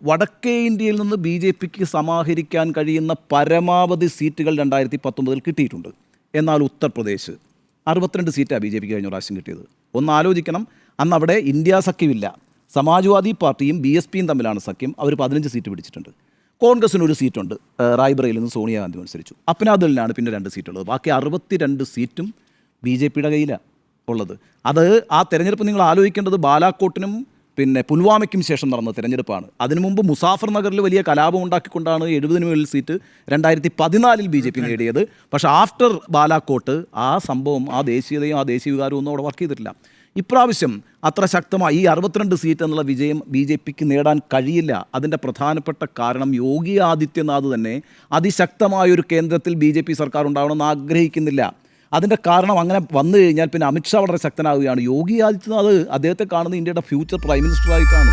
വടക്കേ ഇന്ത്യയിൽ നിന്ന് ബി ജെ പിക്ക് സമാഹരിക്കാൻ കഴിയുന്ന പരമാവധി സീറ്റുകൾ 2019 കിട്ടിയിട്ടുണ്ട്. എന്നാൽ ഉത്തർപ്രദേശ് 62 സീറ്റാണ് ബി ജെ പിക്ക് കഴിഞ്ഞ പ്രാവശ്യം കിട്ടിയത്. ഒന്ന് ആലോചിക്കണം, അന്ന് അവിടെ ഇന്ത്യ സഖ്യമില്ല. സമാജ്വാദി പാർട്ടിയും BSPയും തമ്മിലാണ് സഖ്യം. അവർ 15 സീറ്റ് പിടിച്ചിട്ടുണ്ട്. കോൺഗ്രസിന് ഒരു സീറ്റുണ്ട്, റായ്ബറയിൽ നിന്ന് സോണിയാഗാന്ധി മത്സരിച്ചു. അപ്നാദലിനാണ് പിന്നെ 2 സീറ്റുള്ളത്. ബാക്കി 62 സീറ്റും ബി ജെ പിയുടെ കയ്യിലാണ് ഉള്ളത്. അത് ആ തെരഞ്ഞെടുപ്പ് നിങ്ങൾ ആലോചിക്കേണ്ടത് ബാലാക്കോട്ടിനും പിന്നെ പുൽവാമയ്ക്കും ശേഷം നടന്ന തെരഞ്ഞെടുപ്പാണ്. അതിനു മുമ്പ് മുസാഫർ നഗറിൽ വലിയ കലാപം ഉണ്ടാക്കിക്കൊണ്ടാണ് 70 മുകളിൽ സീറ്റ് 2014 ബി ജെ പി നേടിയത്. പക്ഷേ ആഫ്റ്റർ ബാലാക്കോട്ട് ആ സംഭവം, ആ ദേശീയതയും ആ ദേശീയ വികാരവും ഒന്നും അവിടെ വർക്ക് ചെയ്തിട്ടില്ല. ഇപ്രാവശ്യം അത്ര ശക്തമായി ഈ 62 സീറ്റ് എന്നുള്ള വിജയം ബി ജെ പിക്ക് നേടാൻ കഴിയില്ല. അതിൻ്റെ പ്രധാനപ്പെട്ട കാരണം യോഗി ആദിത്യനാഥ് തന്നെ അതിശക്തമായൊരു കേന്ദ്രത്തിൽ ബി ജെ പി സർക്കാർ ഉണ്ടാവണമെന്ന് ആഗ്രഹിക്കുന്നില്ല. അതിൻ്റെ കാരണം അങ്ങനെ വന്നു കഴിഞ്ഞാൽ പിന്നെ അമിത്ഷാ വളരെ ശക്തനാവുകയാണ്. യോഗി ആദിത്യനാഥ് അദ്ദേഹത്തെ കാണുന്നത് ഇന്ത്യയുടെ ഫ്യൂച്ചർ പ്രൈം മിനിസ്റ്ററായിട്ടാണ്.